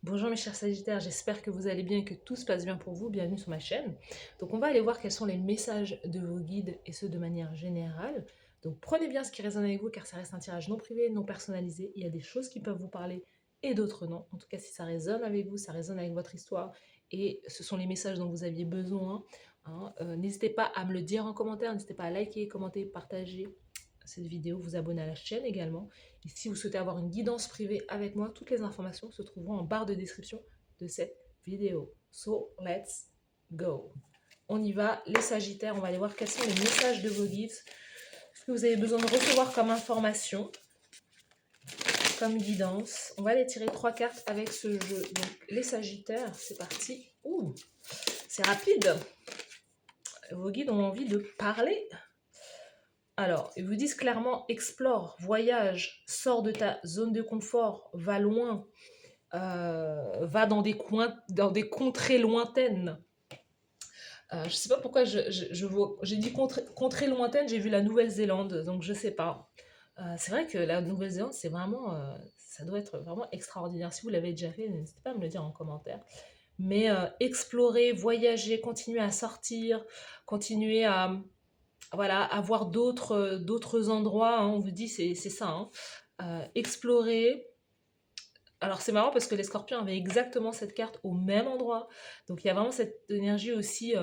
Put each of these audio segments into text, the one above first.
Bonjour mes chers Sagittaires, j'espère que vous allez bien et que tout se passe bien pour vous. Bienvenue sur ma chaîne. Donc on va aller voir quels sont les messages de vos guides et ce de manière générale. Donc prenez bien ce qui résonne avec vous car ça reste un tirage non privé, non personnalisé. Il y a des choses qui peuvent vous parler et d'autres non. En tout cas, si ça résonne avec vous, ça résonne avec votre histoire et ce sont les messages dont vous aviez besoin, hein. N'hésitez pas à me le dire en commentaire, n'hésitez pas à liker, commenter, partager cette vidéo, vous abonner à la chaîne également. Et si vous souhaitez avoir une guidance privée avec moi, toutes les informations se trouveront en barre de description de cette vidéo. So, let's go. On y va, les Sagittaires, on va aller voir quels sont les messages de vos guides. Ce que vous avez besoin de recevoir comme information, comme guidance. On va aller tirer 3 cartes avec ce jeu. Donc, les Sagittaires, c'est parti. Ouh, c'est rapide. Vos guides ont envie de parler. Alors, ils vous disent clairement, explore, voyage, sors de ta zone de confort, va loin, va dans des coins, dans des contrées lointaines. Je ne sais pas pourquoi j'ai dit contrées lointaines, j'ai vu la Nouvelle-Zélande, donc je ne sais pas. C'est vrai que la Nouvelle-Zélande, c'est vraiment, ça doit être vraiment extraordinaire. Si vous l'avez déjà fait, n'hésitez pas à me le dire en commentaire. Mais explorer, voyager, continuer à sortir, continuer à voilà, à voir d'autres endroits, hein, on vous dit, c'est ça, hein. Explorer. Alors c'est marrant parce que les scorpions avaient exactement cette carte au même endroit. Donc il y a vraiment cette énergie aussi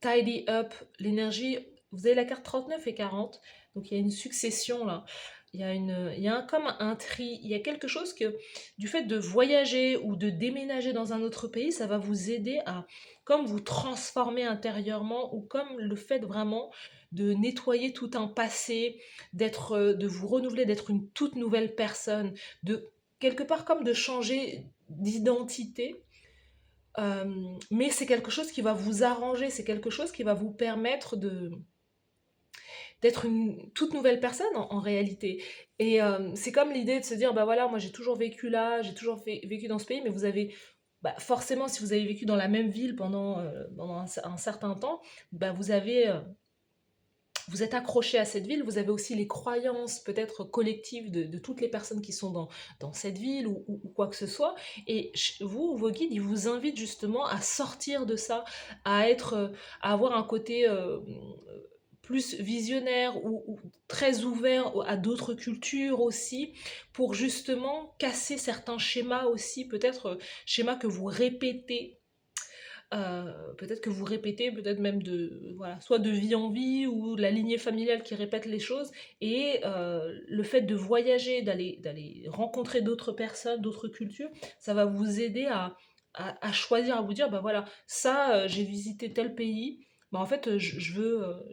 tidy up, l'énergie, vous avez la carte 39 et 40, donc il y a une succession là. Il y a comme un tri, il y a quelque chose que du fait de voyager ou de déménager dans un autre pays, ça va vous aider à comme vous transformer intérieurement ou comme le fait vraiment de nettoyer tout un passé, de vous renouveler, d'être une toute nouvelle personne, de quelque part comme de changer d'identité. Mais c'est quelque chose qui va vous arranger, c'est quelque chose qui va vous permettre d'être une toute nouvelle personne en réalité. Et c'est comme l'idée de se dire, bah voilà, moi j'ai toujours vécu là, j'ai toujours vécu dans ce pays, mais vous avez, bah, forcément, si vous avez vécu dans la même ville pendant un certain temps, bah vous êtes accroché à cette ville, vous avez aussi les croyances peut-être collectives de toutes les personnes qui sont dans cette ville ou quoi que ce soit. Et vous, vos guides, ils vous invitent justement à sortir de ça, à à avoir un côté plus visionnaire ou très ouvert à d'autres cultures aussi, pour justement casser certains schémas aussi, peut-être schémas que vous répétez, peut-être que vous répétez, peut-être même voilà, soit de vie en vie ou de la lignée familiale qui répète les choses. Et le fait de voyager, d'aller rencontrer d'autres personnes, d'autres cultures, ça va vous aider à choisir, à vous dire, bah voilà, ça, j'ai visité tel pays, bah en fait, je veux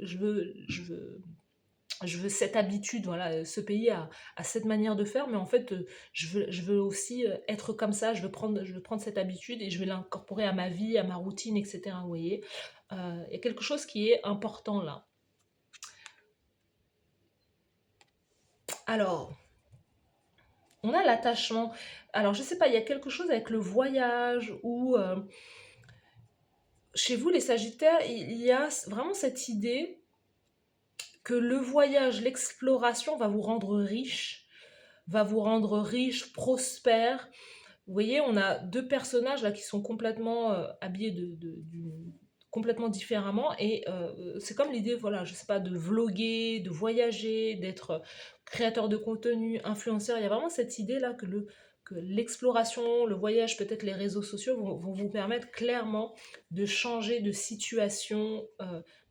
cette habitude, voilà, ce pays a cette manière de faire, mais en fait, je veux aussi être comme ça, je veux prendre cette habitude et je vais l'incorporer à ma vie, à ma routine, etc. Vous voyez, il y a quelque chose qui est important là. Alors, on a l'attachement. Alors, je sais pas, il y a quelque chose avec le voyage ou chez vous, les Sagittaires, il y a vraiment cette idée que le voyage, l'exploration va vous rendre riche, prospère. Vous voyez, on a deux personnages là qui sont complètement habillés complètement différemment et c'est comme l'idée, voilà, je sais pas, de vloguer, de voyager, d'être créateur de contenu, influenceur. Il y a vraiment cette idée là que l'exploration, le voyage, peut-être les réseaux sociaux vont vous permettre clairement de changer de situation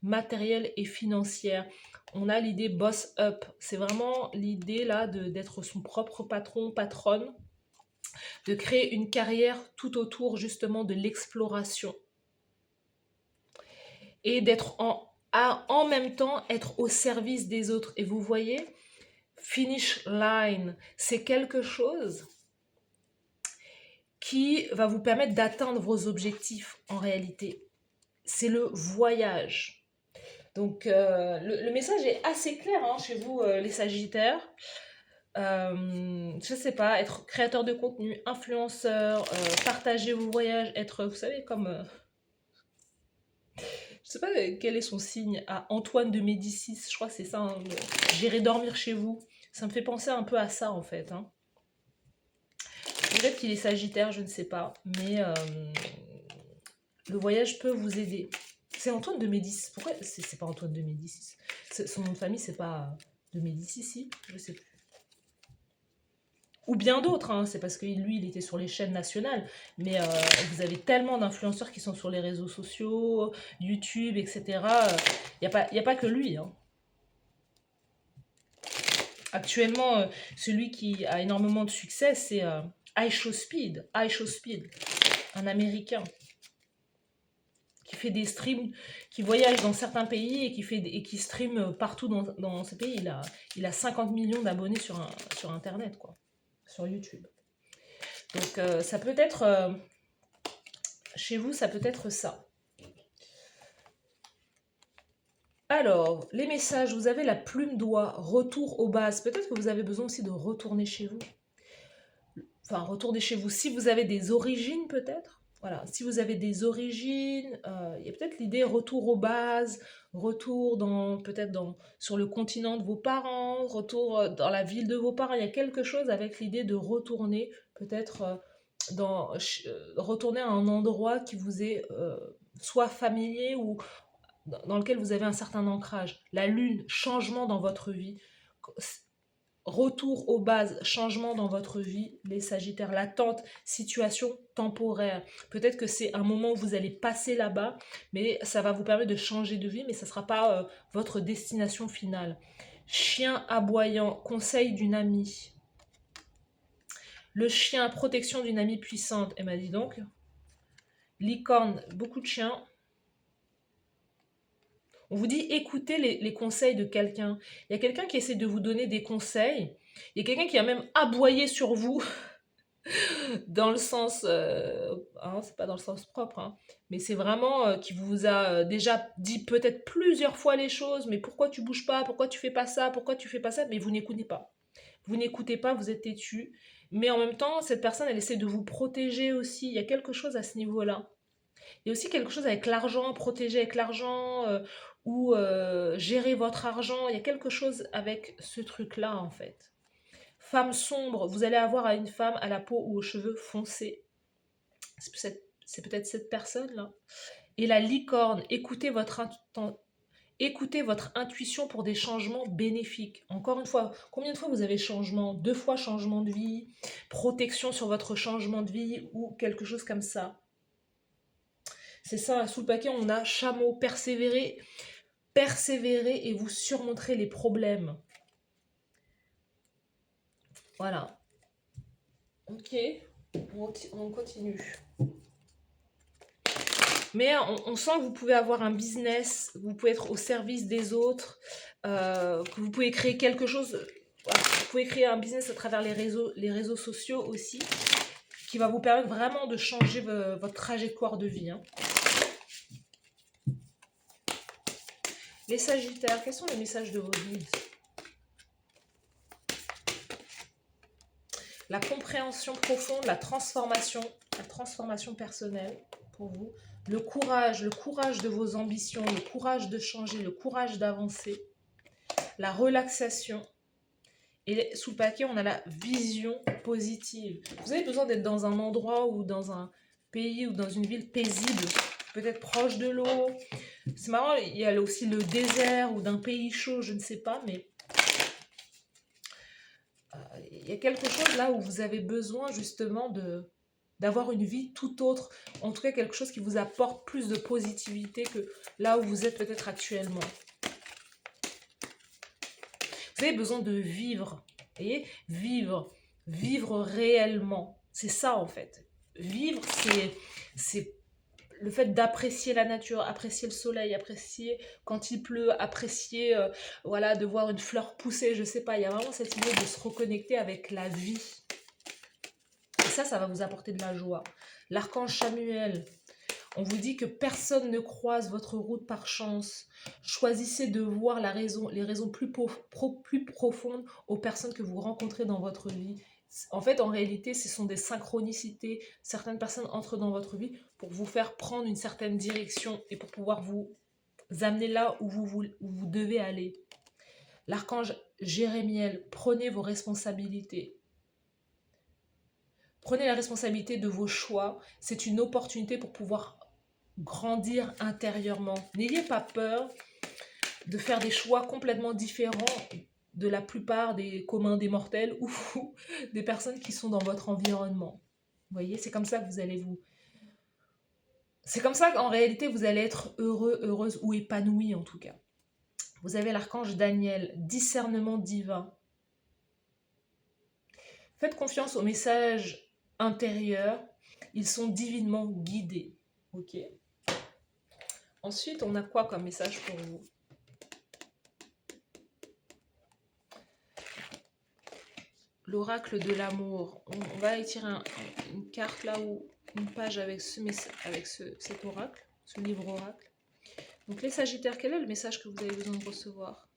matérielle et financière. On a l'idée boss up, c'est vraiment l'idée là d'être son propre patron, patronne, de créer une carrière tout autour justement de l'exploration et d'être en même temps être au service des autres. Et vous voyez, finish line, c'est quelque chose qui va vous permettre d'atteindre vos objectifs en réalité. C'est le voyage. Donc le message est assez clair hein, chez vous les Sagittaires. Je sais pas, être créateur de contenu, influenceur, partager vos voyages, être, vous savez, comme je sais pas quel est son signe à Antoine de Médicis, je crois que c'est ça, hein, j'irai dormir chez vous. Ça me fait penser un peu à ça en fait. Hein. Peut-être qu'il est sagittaire, je ne sais pas. Mais le voyage peut vous aider. C'est Antoine de Médicis. Pourquoi c'est pas Antoine de Médicis? Son nom de famille, c'est pas de Médicis, si? Je sais plus. Ou bien d'autres, hein. C'est parce que lui, il était sur les chaînes nationales. Mais vous avez tellement d'influenceurs qui sont sur les réseaux sociaux, YouTube, etc. Il n'y a pas que lui, hein. Actuellement, celui qui a énormément de succès, c'est iShowSpeed, un Américain qui fait des streams, qui voyage dans certains pays et qui stream partout dans ces pays. Il a 50 millions d'abonnés sur Internet, quoi, sur YouTube. Donc ça peut être, chez vous, ça peut être ça. Alors, les messages, vous avez la plume d'oie, retour aux bases. Peut-être que vous avez besoin aussi de retourner chez vous. Enfin, retourner chez vous. Si vous avez des origines, peut-être. Voilà, si vous avez des origines, il y a peut-être l'idée retour aux bases, retour sur le continent de vos parents, retour dans la ville de vos parents. Il y a quelque chose avec l'idée de retourner, peut-être retourner à un endroit qui vous est soit familier ou dans lequel vous avez un certain ancrage. La lune, changement dans votre vie. Retour aux bases, changement dans votre vie, les Sagittaires, l'attente, situation temporaire. Peut-être que c'est un moment où vous allez passer là-bas, mais ça va vous permettre de changer de vie, mais ça ne sera pas votre destination finale. Chien aboyant, conseil d'une amie. Le chien, protection d'une amie puissante. Elle m'a dit donc. Licorne, beaucoup de chiens. On vous dit écoutez les conseils de quelqu'un. Il y a quelqu'un qui essaie de vous donner des conseils. Il y a quelqu'un qui a même aboyé sur vous dans le sens, c'est pas dans le sens propre, hein, mais c'est vraiment qui vous a déjà dit peut-être plusieurs fois les choses, mais pourquoi tu bouges pas, pourquoi tu fais pas ça, pourquoi tu fais pas ça, mais vous n'écoutez pas. Vous n'écoutez pas, vous êtes têtu. Mais en même temps, cette personne, elle essaie de vous protéger aussi. Il y a quelque chose à ce niveau-là. Il y a aussi quelque chose avec l'argent, protéger avec l'argent, ou gérer votre argent. Il y a quelque chose avec ce truc-là, en fait. Femme sombre, vous allez avoir à une femme à la peau ou aux cheveux foncés. C'est peut-être cette personne-là. Et la licorne, écoutez votre intuition pour des changements bénéfiques. Encore une fois, combien de fois vous avez changement? 2 fois changement de vie, protection sur votre changement de vie ou quelque chose comme ça. C'est ça, sous le paquet, on a chameau, persévérer et vous surmonterez les problèmes. Voilà. Ok, on continue. Mais on sent que vous pouvez avoir un business, vous pouvez être au service des autres, que vous pouvez créer quelque chose. Voilà, vous pouvez créer un business à travers les réseaux sociaux aussi, qui va vous permettre vraiment de changer votre trajectoire de vie, hein. Les Sagittaires, quels sont les messages de vos guides? La compréhension profonde, la transformation personnelle pour vous. Le courage de vos ambitions, le courage de changer, le courage d'avancer. La relaxation. Et sous le paquet, on a la vision positive. Vous avez besoin d'être dans un endroit ou dans un pays ou dans une ville paisible, peut-être proche de l'eau. C'est marrant, il y a aussi le désert ou d'un pays chaud, je ne sais pas, mais il y a quelque chose là où vous avez besoin justement d'avoir une vie tout autre, en tout cas quelque chose qui vous apporte plus de positivité que là où vous êtes peut-être actuellement. Vous avez besoin de vivre, vous voyez, vivre réellement, c'est ça en fait. Vivre, c'est le fait d'apprécier la nature, apprécier le soleil, apprécier quand il pleut, apprécier voilà, de voir une fleur pousser, je sais pas, il y a vraiment cette idée de se reconnecter avec la vie. Et ça va vous apporter de la joie. L'archange Chamuel, on vous dit que personne ne croise votre route par chance. Choisissez de voir les raisons plus profondes aux personnes que vous rencontrez dans votre vie. En fait, en réalité, ce sont des synchronicités. Certaines personnes entrent dans votre vie pour vous faire prendre une certaine direction et pour pouvoir vous amener là où vous devez aller. L'archange Jérémiel, prenez vos responsabilités. Prenez la responsabilité de vos choix. C'est une opportunité pour pouvoir grandir intérieurement. N'ayez pas peur de faire des choix complètement différents de la plupart des communs des mortels ou des personnes qui sont dans votre environnement. Vous voyez, c'est comme ça que vous allez vous... C'est comme ça qu'en réalité, vous allez être heureux, heureuse ou épanoui en tout cas. Vous avez l'archange Daniel, discernement divin. Faites confiance aux messages intérieurs. Ils sont divinement guidés. Ok. Ensuite, on a quoi comme message pour vous? L'oracle de l'amour. On va aller tirer une carte là où une page avec, cet oracle, ce livre oracle. Donc les Sagittaires, quel est le message que vous avez besoin de recevoir?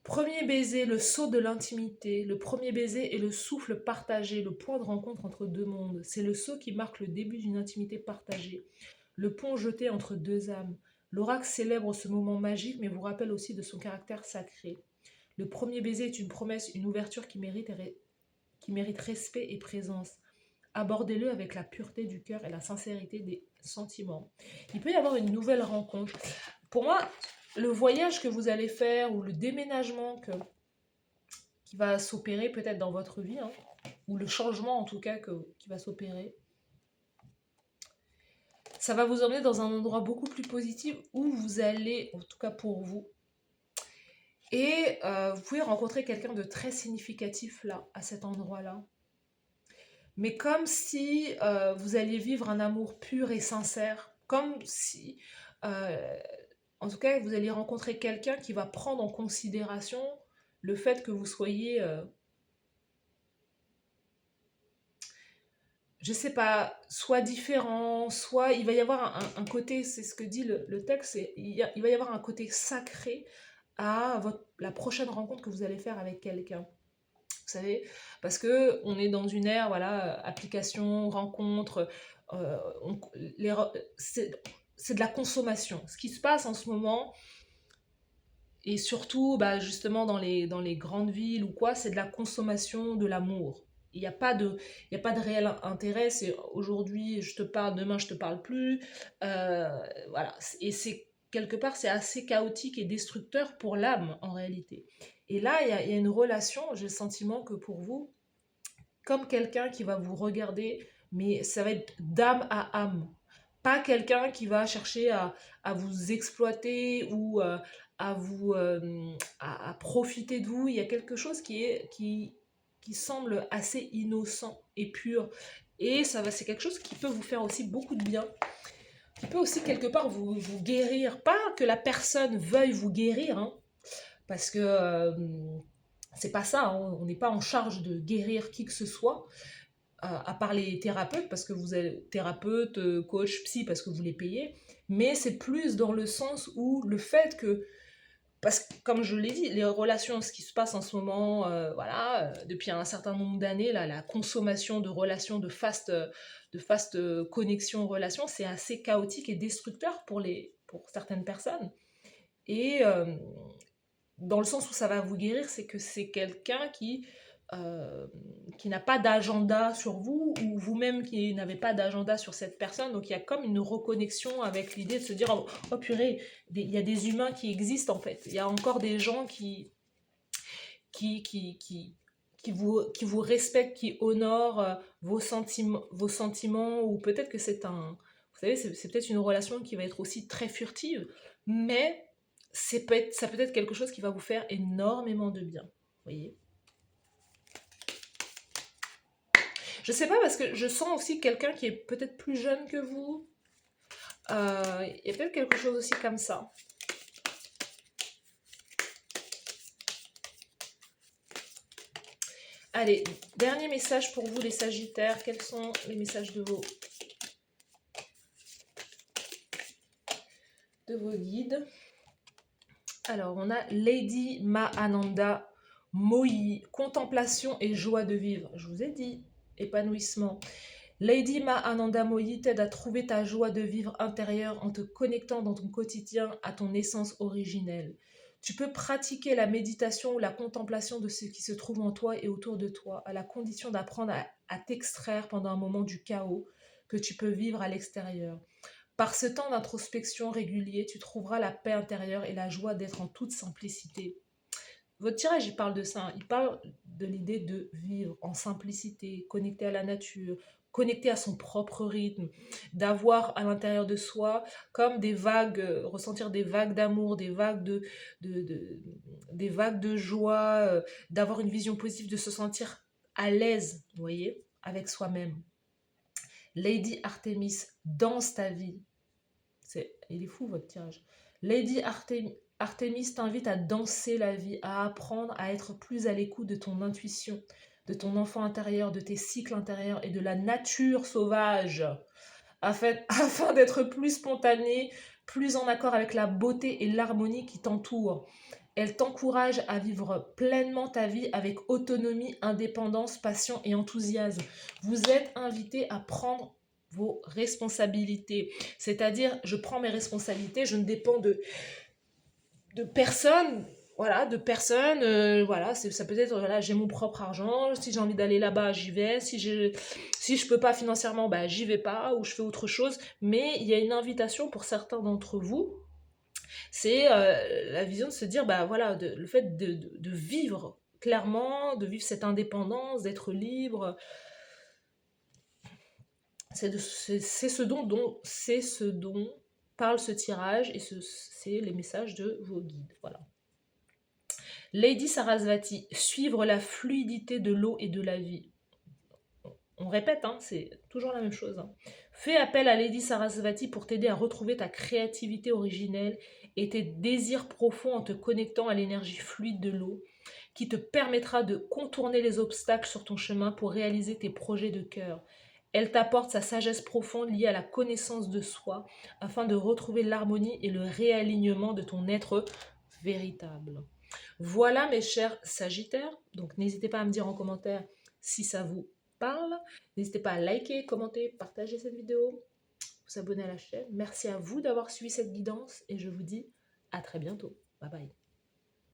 Premier baiser, le saut de l'intimité. Le premier baiser est le souffle partagé, le point de rencontre entre deux mondes. C'est le saut qui marque le début d'une intimité partagée. Le pont jeté entre deux âmes. L'oracle célèbre ce moment magique, mais vous rappelle aussi de son caractère sacré. Le premier baiser est une promesse, une ouverture qui mérite respect et présence. Abordez-le avec la pureté du cœur et la sincérité des sentiments. Il peut y avoir une nouvelle rencontre. Pour moi, le voyage que vous allez faire ou le déménagement qui va s'opérer peut-être dans votre vie, hein, ou le changement en tout cas qui va s'opérer, ça va vous emmener dans un endroit beaucoup plus positif où vous allez, en tout cas pour vous, et vous pouvez rencontrer quelqu'un de très significatif là, à cet endroit-là. Mais comme si vous alliez vivre un amour pur et sincère, comme si, en tout cas, vous alliez rencontrer quelqu'un qui va prendre en considération le fait que vous soyez, je sais pas, soit différent, soit il va y avoir un côté, c'est ce que dit le texte, il va y avoir un côté sacré à la prochaine rencontre que vous allez faire avec quelqu'un. Vous savez, parce que on est dans une ère, voilà, application, rencontre, c'est de la consommation. Ce qui se passe en ce moment, et surtout, bah, justement, dans les grandes villes ou quoi, c'est de la consommation de l'amour. Il y a pas de réel intérêt, c'est aujourd'hui je te parle, demain je te parle plus. Voilà, et c'est quelque part, c'est assez chaotique et destructeur pour l'âme en réalité. Et là, il y a une relation, j'ai le sentiment que pour vous, comme quelqu'un qui va vous regarder, mais ça va être d'âme à âme. Pas quelqu'un qui va chercher à vous exploiter ou à profiter de vous. Il y a quelque chose qui semble assez innocent et pur. Et c'est quelque chose qui peut vous faire aussi beaucoup de bien. Qui peut aussi quelque part vous guérir. Pas que la personne veuille vous guérir, hein, parce que c'est pas ça, hein, on n'est pas en charge de guérir qui que ce soit, à part les thérapeutes, parce que vous êtes thérapeute, coach, psy, parce que vous les payez, mais c'est plus dans le sens où le fait que, parce que comme je l'ai dit, les relations, ce qui se passe en ce moment, voilà, depuis un certain nombre d'années, là, la consommation de relations, de fast connexion relations, c'est assez chaotique et destructeur pour certaines personnes. Et dans le sens où ça va vous guérir, c'est que c'est quelqu'un qui n'a pas d'agenda sur vous, ou vous-même qui n'avez pas d'agenda sur cette personne. Donc il y a comme une reconnexion avec l'idée de se dire oh, oh purée, il y a des humains qui existent en fait. Il y a encore des gens qui, qui, qui, qui vous respectent, qui honorent vos sentiments, ou peut-être que c'est un... Vous savez, c'est peut-être une relation qui va être aussi très furtive, mais ça peut être quelque chose qui va vous faire énormément de bien. Vous voyez ? Je sais pas, parce que je sens aussi quelqu'un qui est peut-être plus jeune que vous. Il y a peut-être quelque chose aussi comme ça. Allez, dernier message pour vous les Sagittaires. Quels sont les messages de vos guides? Alors, on a Lady Mahananda Moyi, contemplation et joie de vivre. Je vous ai dit, épanouissement. Lady Mahananda Moyi t'aide à trouver ta joie de vivre intérieure en te connectant dans ton quotidien à ton essence originelle. Tu peux pratiquer la méditation ou la contemplation de ce qui se trouve en toi et autour de toi, à la condition d'apprendre à t'extraire pendant un moment du chaos que tu peux vivre à l'extérieur. Par ce temps d'introspection régulier, tu trouveras la paix intérieure et la joie d'être en toute simplicité. Votre tirage, il parle de ça, hein. Il parle de l'idée de vivre en simplicité, connecté à la nature, connecté à son propre rythme, d'avoir à l'intérieur de soi comme des vagues, ressentir des vagues d'amour, de, de- des vagues de joie, d'avoir une vision positive, de se sentir à l'aise, vous voyez, avec soi-même. Lady Artemis, danse ta vie. Il est fou votre tirage. Lady Artemis t'invite à danser la vie, à apprendre à être plus à l'écoute de ton intuition, de ton enfant intérieur, de tes cycles intérieurs et de la nature sauvage, afin d'être plus spontané, plus en accord avec la beauté et l'harmonie qui t'entourent. Elle t'encourage à vivre pleinement ta vie avec autonomie, indépendance, passion et enthousiasme. Vous êtes invité à prendre vos responsabilités. C'est-à-dire, je prends mes responsabilités, je ne dépends de personne. Voilà, de personne, voilà, ça peut être, voilà, j'ai mon propre argent, si j'ai envie d'aller là-bas, j'y vais, si je peux pas financièrement, bah, j'y vais pas, ou je fais autre chose, mais il y a une invitation pour certains d'entre vous, c'est la vision de se dire, bah voilà, le fait de vivre clairement, de vivre cette indépendance, d'être libre, c'est ce dont parle ce tirage et c'est les messages de vos guides. Voilà. Lady Sarasvati, suivre la fluidité de l'eau et de la vie. On répète, hein, c'est toujours la même chose. Hein. Fais appel à Lady Sarasvati pour t'aider à retrouver ta créativité originelle et tes désirs profonds en te connectant à l'énergie fluide de l'eau qui te permettra de contourner les obstacles sur ton chemin pour réaliser tes projets de cœur. Elle t'apporte sa sagesse profonde liée à la connaissance de soi afin de retrouver l'harmonie et le réalignement de ton être véritable. Voilà mes chers Sagittaires, donc n'hésitez pas à me dire en commentaire si ça vous parle. N'hésitez pas à liker, commenter, partager cette vidéo, vous abonner à la chaîne. Merci à vous d'avoir suivi cette guidance et je vous dis à très bientôt. Bye bye.